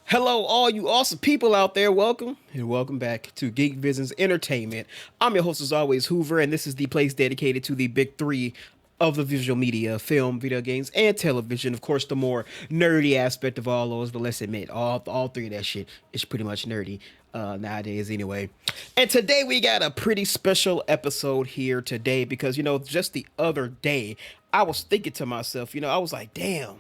Hello, all you awesome people out there. Welcome and welcome back to Geek Visions Entertainment. I'm your host, as always, Hoover, and this is the place dedicated to the big three of the visual media: film, video games, and television. Of course, the more nerdy aspect of all those, but let's admit, all three of that shit is pretty much nerdy nowadays, anyway. And today we got a pretty special episode here today because just the other day I was thinking to myself, I was like, damn.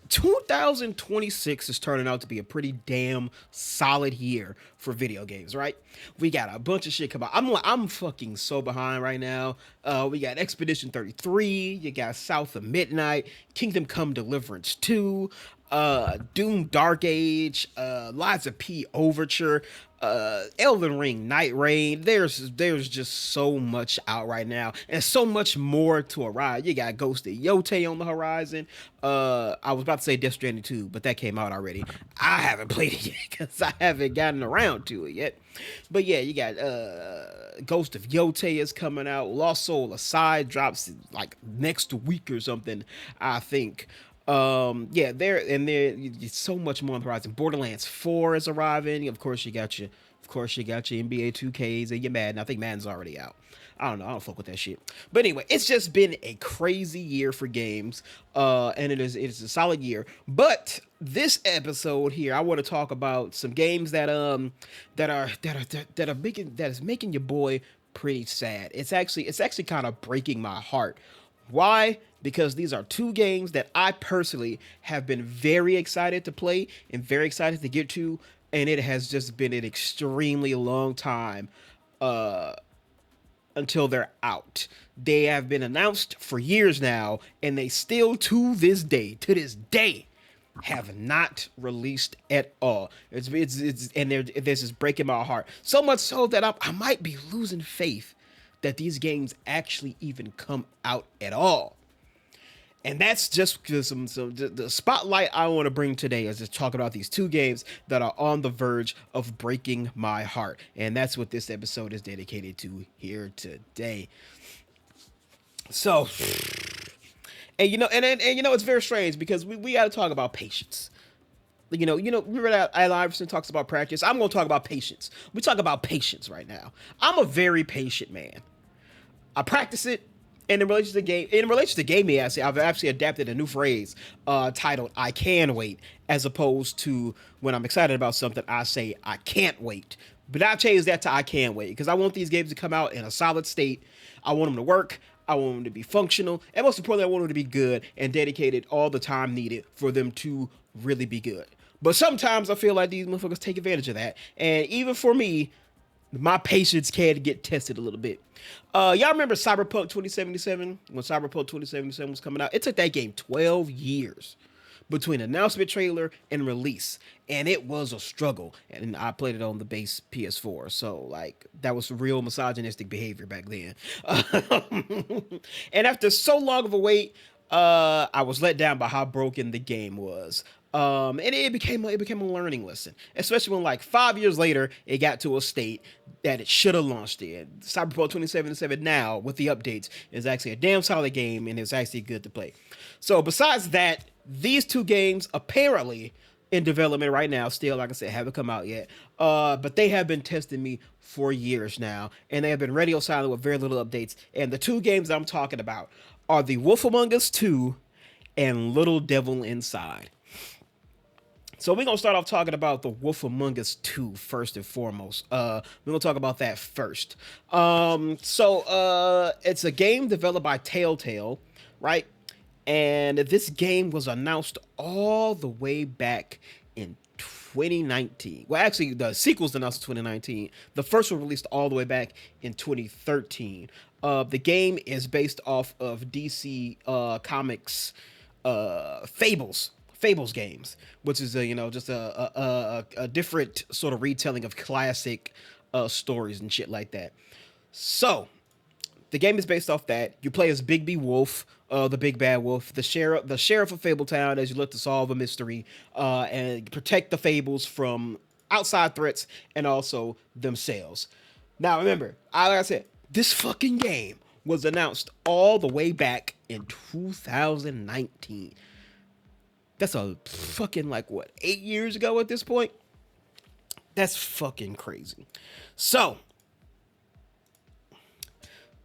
2026 is turning out to be a pretty damn solid year for video games, right? We got a bunch of shit come out. I'm fucking so behind right now. We got Expedition 33, you got South of Midnight, Kingdom Come Deliverance 2, Doom Dark Age, Lies of P Overture, Elden Ring Night Rain. There's just so much out right now, and so much more to arrive. You got Ghost of Yote on the horizon. I was about to say Death Stranding 2, but that came out already. I haven't played it yet because I haven't gotten around to it yet. But yeah, you got Ghost of Yote is coming out. Lost Soul Aside drops like next week or something, I think. Yeah, there so much more on the horizon. Borderlands 4 is arriving. Of course you got your NBA 2Ks and your Madden. I think Madden's already out. I don't know. I don't fuck with that shit. But anyway, it's just been a crazy year for games. And it is a solid year. But this episode here, I want to talk about some games that is making your boy pretty sad. It's actually kind of breaking my heart. Why? Because these are two games that I personally have been very excited to play and very excited to get to, and it has just been an extremely long time until they're out. They have been announced for years now, and they still to this day, have not released at all. This is breaking my heart so much so that I might be losing faith that these games actually even come out at all. And that's just because the spotlight I want to bring today is just talking about these two games that are on the verge of breaking my heart. And that's what this episode is dedicated to here today. So, and it's very strange because we got to talk about patience. Remember that Allen Iverson talks about practice? I'm going to talk about patience. We talk about patience right now. I'm a very patient man. I practice it. And in relation to gaming, I've actually adapted a new phrase titled "I can wait," as opposed to when I'm excited about something, I say "I can't wait." But I changed that to "I can wait" because I want these games to come out in a solid state. I want them to work. I want them to be functional, and most importantly, I want them to be good and dedicated all the time needed for them to really be good. But sometimes I feel like these motherfuckers take advantage of that, and even for me, my patience can get tested a little bit. Y'all remember Cyberpunk 2077? When Cyberpunk 2077 was coming out, it took that game 12 years between announcement trailer and release, and it was a struggle. And I played it on the base PS4, so like that was real misogynistic behavior back then. And after so long of a wait, I was let down by how broken the game was. And it became a learning lesson, especially when like 5 years later it got to a state that it should have launched in. Cyberpunk 2077 now with the updates is actually a damn solid game and it's actually good to play. So besides that, these two games apparently in development right now, still like I said, haven't come out yet. But they have been testing me for years now, and they have been radio silent with very little updates. And the two games I'm talking about are The Wolf Among Us 2 and Little Devil Inside. So we're gonna start off talking about The Wolf Among Us 2 first and foremost. We're gonna talk about that first. It's a game developed by Telltale, right? And this game was announced all the way back in 2019. Well, actually, the sequel's announced in 2019. The first one released all the way back in 2013. The game is based off of DC Comics Fables games, which is just a different sort of retelling of classic stories and shit like that. So the game is based off that. You play as Bigby Wolf, the big bad wolf, the sheriff of Fabletown, as you look to solve a mystery and protect the Fables from outside threats and also themselves. Now, remember, like I said, this fucking game was announced all the way back in 2019. That's a fucking like what 8 years ago at this point. That's fucking crazy. So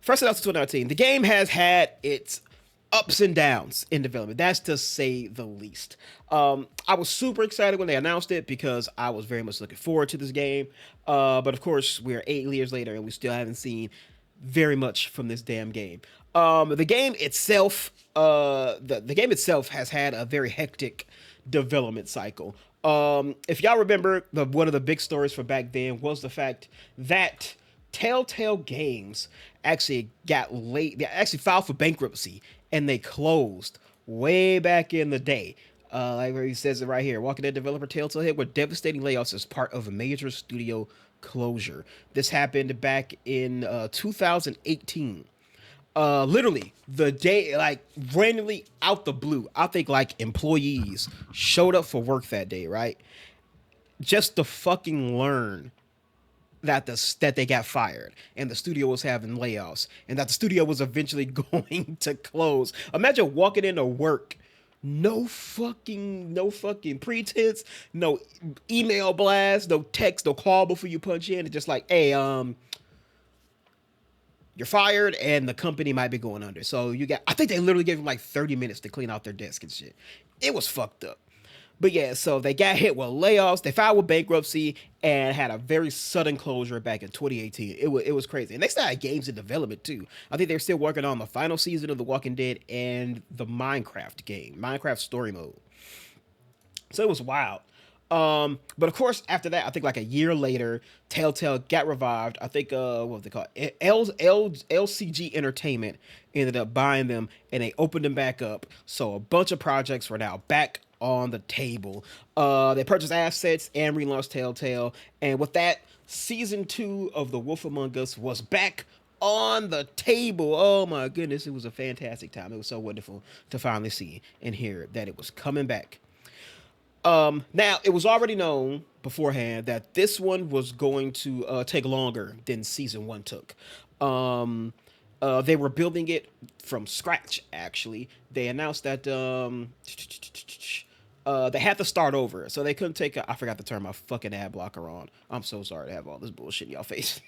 first announced in 2019. The game has had its ups and downs in development. That's to say the least. I was super excited when they announced it because I was very much looking forward to this game. But of course, we're 8 years later and we still haven't seen very much from this damn game. The game itself, the game itself has had a very hectic development cycle. If y'all remember, one of the big stories from back then was the fact that Telltale Games actually got late. They actually filed for bankruptcy and they closed way back in the day. Like where he says it right here, Walking Dead developer Telltale hit with devastating layoffs as part of a major studio closure. This happened back in 2018. Literally the day, like randomly out the blue. I think like employees showed up for work that day, right? Just to fucking learn that they got fired and the studio was having layoffs and that the studio was eventually going to close. Imagine walking into work, no fucking pretense, no email blast, no text, no call before you punch in. It's just like, hey, you're fired and the company might be going under. So I think they literally gave them like 30 minutes to clean out their desk and shit. It was fucked up. But yeah, so they got hit with layoffs. They filed with bankruptcy and had a very sudden closure back in 2018. It was crazy. And they still had games in development too. I think they're still working on the final season of The Walking Dead and the Minecraft game, Minecraft Story Mode. So it was wild. But of course, after that, I think like a year later, Telltale got revived. I think what was they called? LCG Entertainment ended up buying them, and they opened them back up. So a bunch of projects were now back on the table. They purchased assets and relaunched Telltale, and with that, season 2 of The Wolf Among Us was back on the table. Oh my goodness, it was a fantastic time. It was so wonderful to finally see and hear that it was coming back. Now it was already known beforehand that this one was going to take longer than season 1 took. They were building it from scratch. Actually, they announced that they had to start over, so they couldn't take. I forgot to turn my fucking ad blocker on. I'm so sorry to have all this bullshit in y'all face.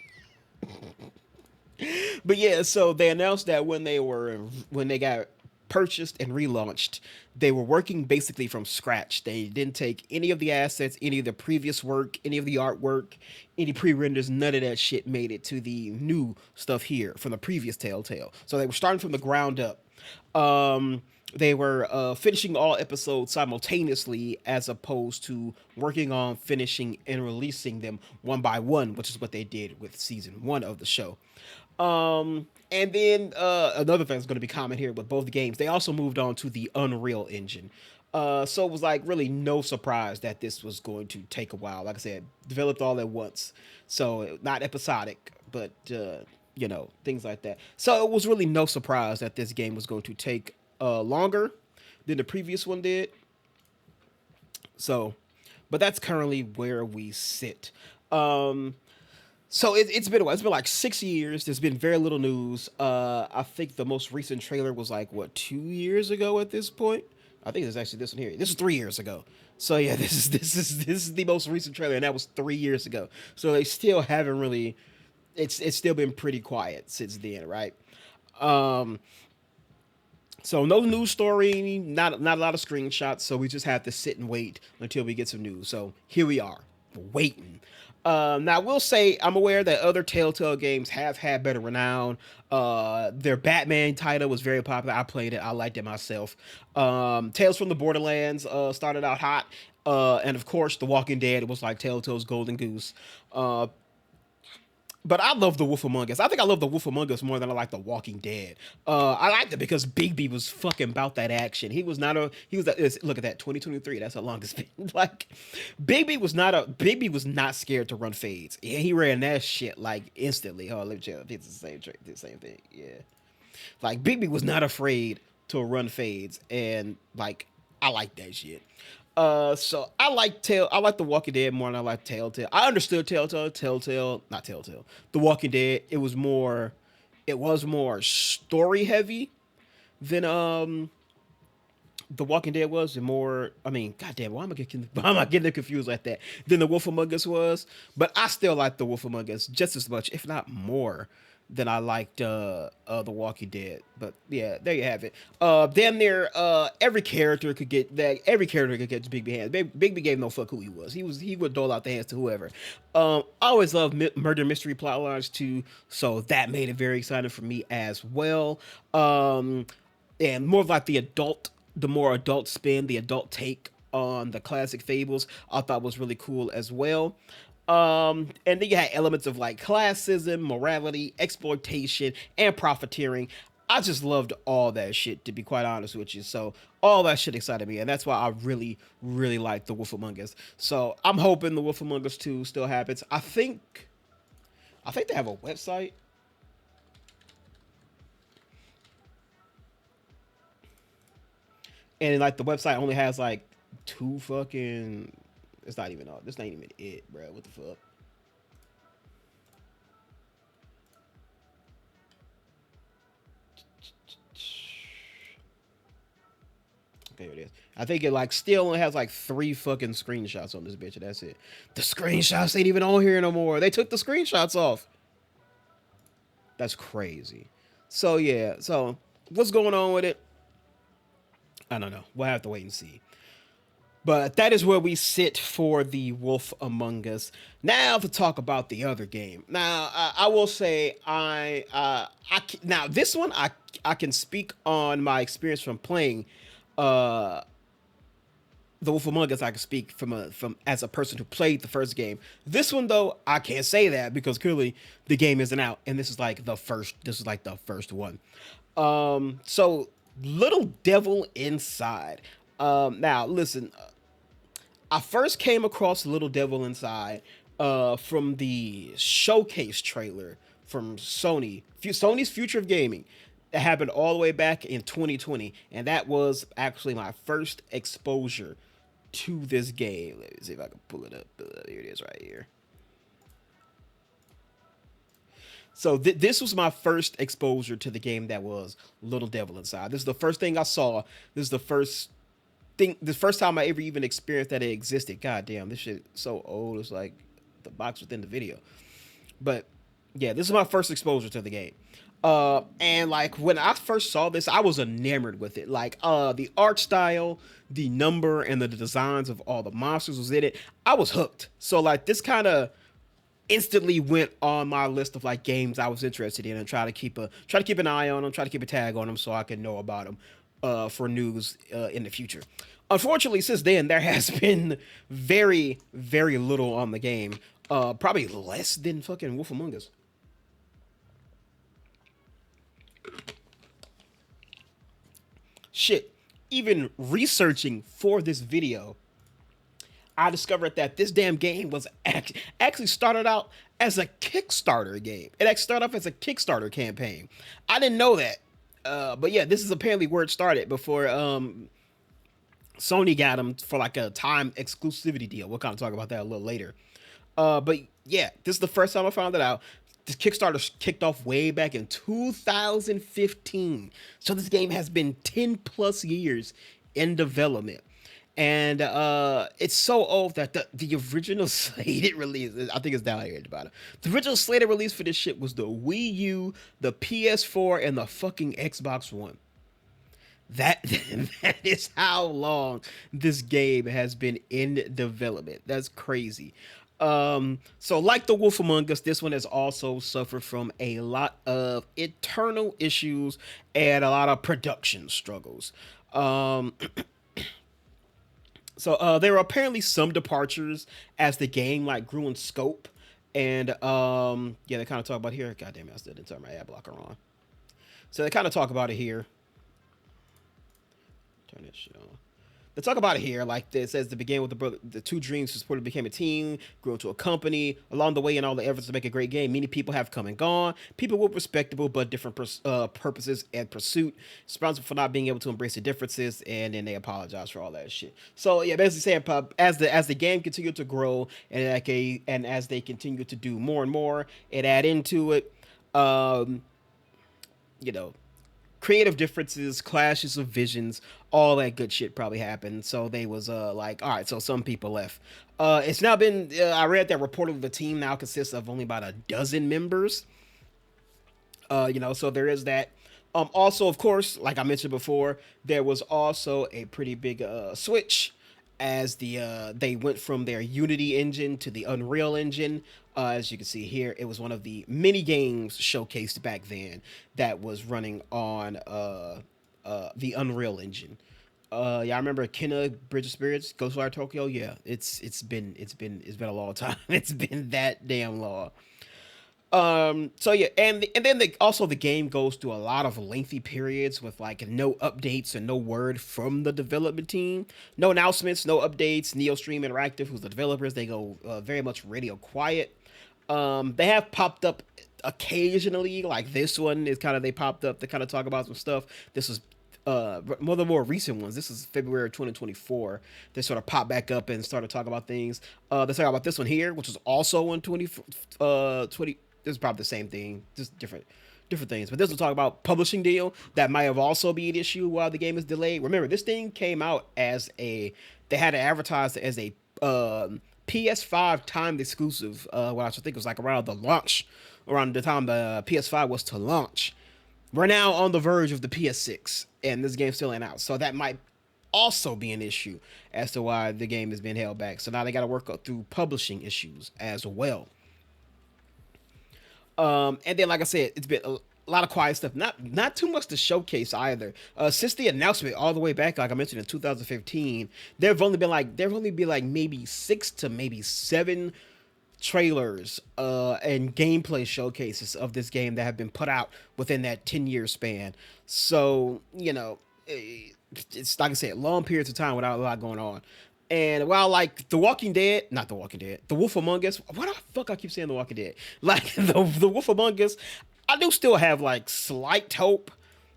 But yeah, so they announced that when they got purchased and relaunched, they were working basically from scratch. They didn't take any of the assets, any of the previous work, any of the artwork, any pre-renders. None of that shit made it to the new stuff here from the previous Telltale. So they were starting from the ground up. They were finishing all episodes simultaneously as opposed to working on finishing and releasing them one by one, which is what they did with season 1 of the show. And then another thing that's going to be common here with both games, they also moved on to the Unreal Engine. So it was like really no surprise that this was going to take a while. Like I said, developed all at once. So not episodic, but things like that. So it was really no surprise that this game was going to take longer than the previous one did. So, but that's currently where we sit. So it's been a while. It's been like 6 years. There's been very little news. I think the most recent trailer was like what 2 years ago at this point. I think it's actually this one here. This is 3 years ago. So yeah, this is the most recent trailer, and that was 3 years ago. So they still haven't really. It's still been pretty quiet since then, right? So no news story, not a lot of screenshots. So we just have to sit and wait until we get some news. So here we are, waiting. Now I will say I'm aware that other Telltale games have had better renown. Their Batman title was very popular. I played it. I liked it myself. Tales from the Borderlands started out hot. And of course, The Walking Dead was like Telltale's golden goose. But I love The Wolf Among Us. I think I love The Wolf Among Us more than I like The Walking Dead. I liked it because Bigby was fucking about that action. Look at that, 2023. That's how long it's been. Like, Bigby was not scared to run fades. Yeah, he ran that shit like instantly. Oh, let me check. It's the same thing. Yeah, like Bigby was not afraid to run fades, and like I like that shit. So I like The Walking Dead more than I like Telltale. I understood not Telltale. The Walking Dead, it was more story heavy than The Walking Dead was, the more, I mean, goddamn, why am I getting confused like that? Than the Wolf Among Us was, but I still like the Wolf Among Us just as much, if not more, than I liked the Walking Dead. But yeah, there you have it. Damn near every character could get that. Every character could get Bigby hands. Bigby gave no fuck who he was. He would dole out the hands to whoever. I always love murder mystery plot lines too, so that made it very exciting for me as well. And more of like the more adult spin, the adult take on the classic fables, I thought was really cool as well. And then you had elements of like classism, morality, exploitation, and profiteering. I just loved all that shit, to be quite honest with you. So all that shit excited me, and that's why I really, really like the Wolf Among Us. So I'm hoping the Wolf Among Us 2 still happens. I think they have a website. And like the website only has like two fucking. It's not even all. This ain't even it, bro. What the fuck? Okay, here it is. I think it like still only has like three fucking screenshots on this bitch. And that's it. The screenshots ain't even on here no more. They took the screenshots off. That's crazy. So yeah. So what's going on with it? I don't know. We'll have to wait and see. But that is where we sit for the Wolf Among Us. Now to talk about the other game. Now I will say now this one I can speak on my experience from playing uh the Wolf Among Us. I can speak from as a person who played the first game. This one though I can't say that because clearly the game isn't out and this is like the first. This is like the first one. So Little Devil Inside. Now listen. I first came across Little Devil Inside from the showcase trailer from Sony's Future of Gaming. That happened all the way back in 2020, and that was actually my first exposure to this game. Let me see if I can pull it up. Here it is, right here. So this was my first exposure to the game that was Little Devil Inside. This is the first thing I saw. This is the first time I ever even experienced that it existed. God damn, this shit so old. It's like the box within the video. But yeah, this is my first exposure to the game. And like when I first saw this, I was enamored with it. Like the art style, the number, and the designs of all the monsters was in it. I was hooked. So like this kind of instantly went on my list of like games I was interested in and try to keep an eye on them, try to keep a tag on them so I can know about them for news in the future. Unfortunately, since then there has been very very little on the game. Probably less than fucking Wolf Among Us. Shit. Even researching for this video, I discovered that this damn game was actually started out as a Kickstarter game. It actually started off as a Kickstarter campaign. I didn't know that. But yeah, this is apparently where it started before Sony got them for like a time exclusivity deal. We'll kind of talk about that a little later. But yeah, this is the first time I found it out. This Kickstarter kicked off way back in 2015. So this game has been 10 plus years in development. And it's so old that the original slated release, I think it's down here at the bottom. The original slated release for this shit was the Wii U, the PS4, and the fucking Xbox One. That that is how long this game has been in development. That's crazy. So like the Wolf Among Us, this one has also suffered from a lot of internal issues and a lot of production struggles. Um, so there were apparently some departures as the game like grew in scope, and yeah, they kind of talk about here. God damn it, I still didn't turn my ad blocker on. So they kind of talk about it here. Turn this shit on. They talk about it here, like it says, to begin with the two dreams supported became a team, grew into a company. Along the way, in all the efforts to make a great game, many people have come and gone. People with respectable but different purposes and pursuit, responsible for not being able to embrace the differences, and then they apologize for all that shit. So yeah, basically saying as the game continued to grow and as they continue to do more and more and add into it, you know, creative differences, clashes of visions, all that good shit probably happened. So they was like, all right, so some people left. It's now been I read that reportedly the team now consists of only about a dozen members. So there is that. Also, of course, like I mentioned before, there was also a pretty big switch as they went from their Unity engine to the Unreal engine. As you can see here, it was one of the mini games showcased back then that was running on the Unreal engine. Yeah, I remember Kenna Bridge of Spirits, Ghostwire Tokyo. Yeah, it's been a long time. It's been that damn long. So yeah, and then also the game goes through a lot of lengthy periods with like no updates and no word from the development team, no announcements, no updates. NeoStream Interactive, who's the developers, they go very much radio quiet. They have popped up occasionally, like this one is kind of they popped up to kind of talk about some stuff. This was one of the more recent ones. This is February 2024. They sort of popped back up and started talking about things. They talk about this one here, which is also on 20. This is probably the same thing, just different things. But this will talk about publishing deal that might have also be an issue while the game is delayed. Remember, this thing came out as they had it advertised as a PS5 timed exclusive. What I should think was like around the launch, around the time the PS5 was to launch. We're now on the verge of the PS6, and this game still ain't out. So that might also be an issue as to why the game is being held back. So now they got to work through publishing issues as well. And then, like I said, it's been a lot of quiet stuff. Not too much to showcase either. Since the announcement all the way back, like I mentioned in 2015, there have only been like maybe 6 to maybe 7 trailers and gameplay showcases of this game that have been put out within that 10-year span. So it's like I said, long periods of time without a lot going on. And while like The Walking Dead, not The Walking Dead, The Wolf Among Us, why the fuck I keep saying The Walking Dead? Like the Wolf Among Us, I do still have like slight hope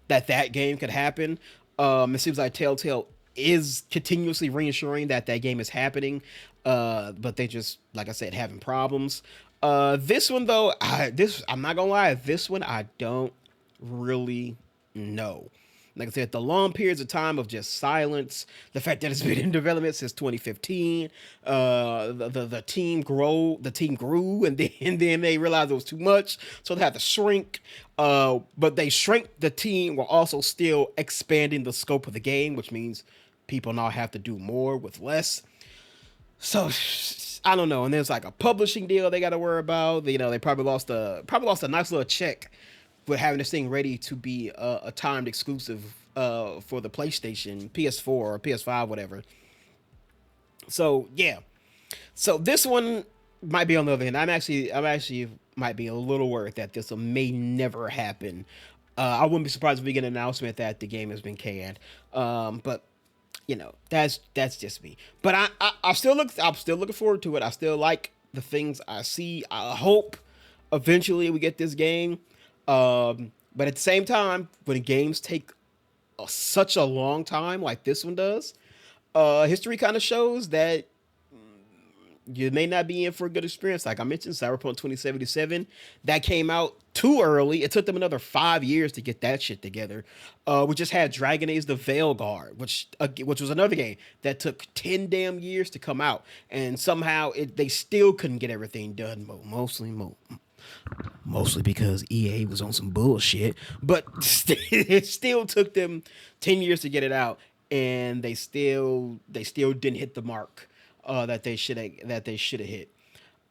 that that game could happen. It seems like Telltale is continuously reassuring that that game is happening, but they just, like I said, having problems. This one though, I'm not gonna lie, this one I don't really know. Like I said, the long periods of time of just silence, the fact that it's been in development since 2015, the team grew, and then they realized it was too much, so they had to shrink. But they shrank the team while also still expanding the scope of the game, which means people now have to do more with less. So I don't know. And there's like a publishing deal they got to worry about. They probably lost a nice little check with having this thing ready to be a timed exclusive for the PlayStation, PS4, or PS5, whatever. So yeah. So this one might be on the other hand. I'm actually might be a little worried that this may never happen. I wouldn't be surprised if we get an announcement that the game has been canned. But that's just me. But I'm still looking forward to it. I still like the things I see. I hope eventually we get this game. But at the same time, when games take such a long time like this one does, history kind of shows that you may not be in for a good experience. Like I mentioned, Cyberpunk 2077, that came out too early. It took them another 5 years to get that shit together. We just had Dragon Age: The Veilguard, which was another game that took 10 damn years to come out, and somehow they still couldn't get everything done. Mostly because EA was on some bullshit, but it still took them 10 years to get it out, and they still didn't hit the mark that they should have hit.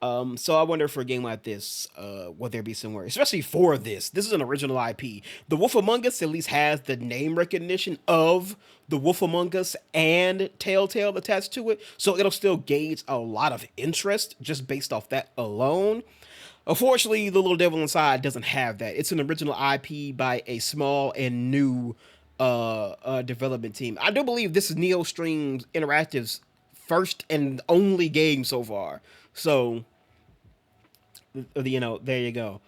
So I wonder for a game like this, will there be somewhere, especially for this? This is an original IP. The Wolf Among Us at least has the name recognition of the Wolf Among Us and Telltale attached to it, so it'll still gauge a lot of interest just based off that alone. Unfortunately, The Little Devil Inside doesn't have that. It's an original IP by a small and new development team. I do believe this is NeoStream Interactive's first and only game so far. So, there you go.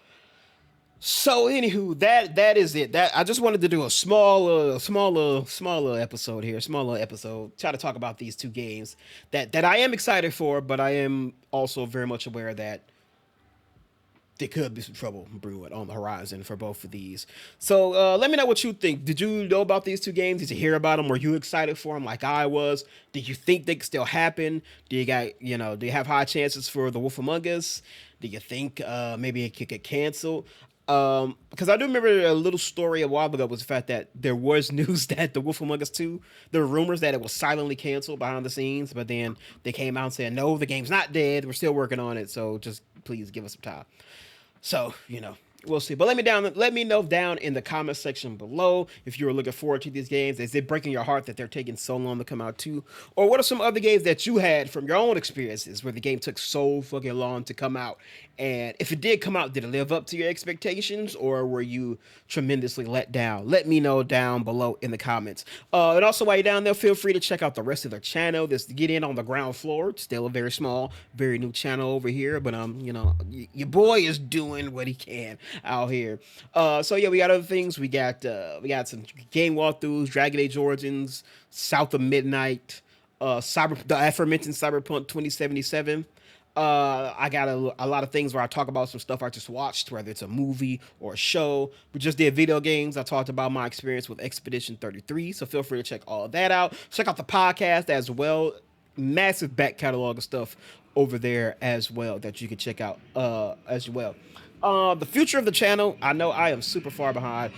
So, anywho, that is it. That I just wanted to do a smaller episode here, smaller episode. Try to talk about these two games that I am excited for, but I am also very much aware that there could be some trouble brewing on the horizon for both of these. So let me know what you think. Did you know about these two games? Did you hear about them? Were you excited for them like I was? Did you think they could still happen? Do you have high chances for The Wolf Among Us? Do you think maybe it could get canceled? Because I do remember a little story a while ago was the fact that there was news that The Wolf Among Us 2, there were rumors that it was silently canceled behind the scenes, but then they came out and said, no, the game's not dead. We're still working on it, so just please give us some time. So, we'll see. But let me know down in the comment section below if you were looking forward to these games. Is it breaking your heart that they're taking so long to come out too? Or what are some other games that you had from your own experiences where the game took so fucking long to come out? And if it did come out, did it live up to your expectations or were you tremendously let down? Let me know down below in the comments. And also while you're down there, feel free to check out the rest of their channel. This Get In on the Ground Floor. It's still a very small, very new channel over here, but your boy is doing what he can out here. So yeah, we got other things. We got some game walkthroughs, Dragon Age Origins, South of Midnight, the aforementioned Cyberpunk 2077. I got a lot of things where I talk about some stuff I just watched, whether it's a movie or a show. We just did video games. I talked about my experience with Expedition 33, so feel free to check all of that out. Check out the podcast as well. Massive back catalog of stuff over there as well that you can check out as well. The future of the channel, I know I am super far behind.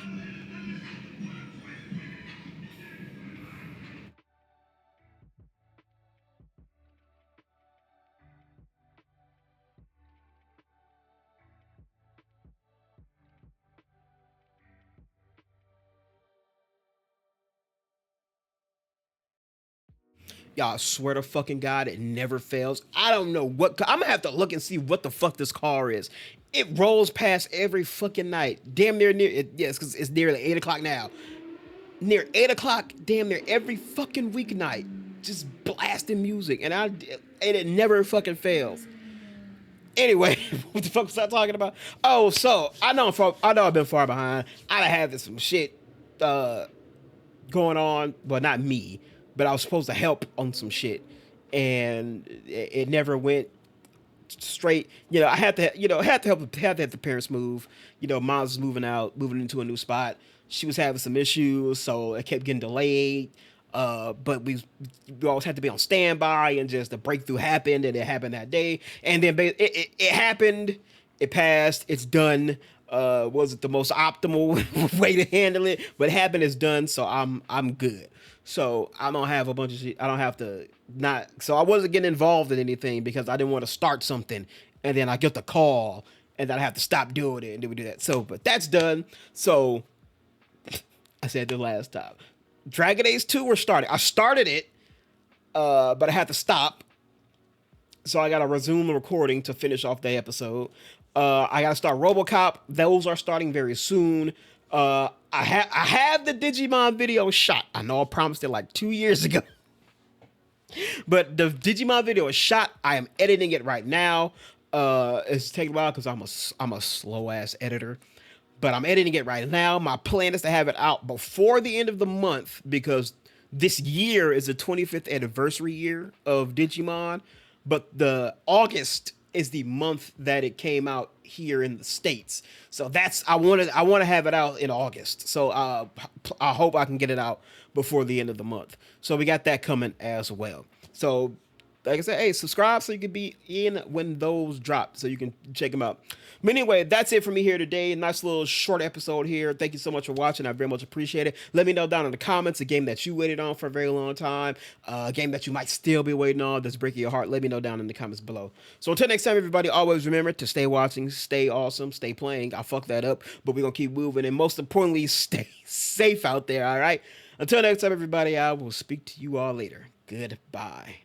Y'all, I swear to fucking God, it never fails. I don't know what. I'm gonna have to look and see what the fuck this car is. It rolls past every fucking night. Damn near it. Yes, because it's nearly 8 o'clock now. Near 8 o'clock, damn near every fucking weeknight, just blasting music, and it never fucking fails. Anyway, what the fuck was I talking about? Oh, so I know I've been far behind. I had some shit uh, going on. Well, not me, but I was supposed to help on some shit, and it never went straight. I had to, had to help the parents move. Mom's was moving into a new spot. She was having some issues, so it kept getting delayed. But we always had to be on standby, and just the breakthrough happened, and it happened that day, and then it happened. It passed. It's done. Was it the most optimal way to handle it? But it happened. It's done. So I'm good. So I don't have a bunch of shit. I don't have to not. So I wasn't getting involved in anything because I didn't want to start something, and then I get the call, and then I have to stop doing it, and then we do that. So, but that's done. So I said the last time, Dragon Age 2 we're starting. I started it, but I had to stop. So I gotta resume the recording to finish off the episode. I gotta start RoboCop. Those are starting very soon. I have the Digimon video shot. I know I promised it like 2 years ago. But the Digimon video is shot. I am editing it right now. It's taking a while because I'm a slow ass editor. But I'm editing it right now. My plan is to have it out before the end of the month because this year is the 25th anniversary year of Digimon. But the August is the month that it came out here in the States. So I want to have it out in August. So I hope I can get it out before the end of the month. So we got that coming as well. So like I said, hey, subscribe so you can be in when those drop, so you can check them out. But anyway, that's it for me here today. Nice little short episode here. Thank you so much for watching. I very much appreciate it. Let me know down in the comments a game that you waited on for a very long time, a game that you might still be waiting on that's breaking your heart. Let me know down in the comments below. So until next time, everybody, always remember to stay watching, stay awesome, stay playing. I fucked that up, but we're going to keep moving. And most importantly, stay safe out there, all right? Until next time, everybody, I will speak to you all later. Goodbye.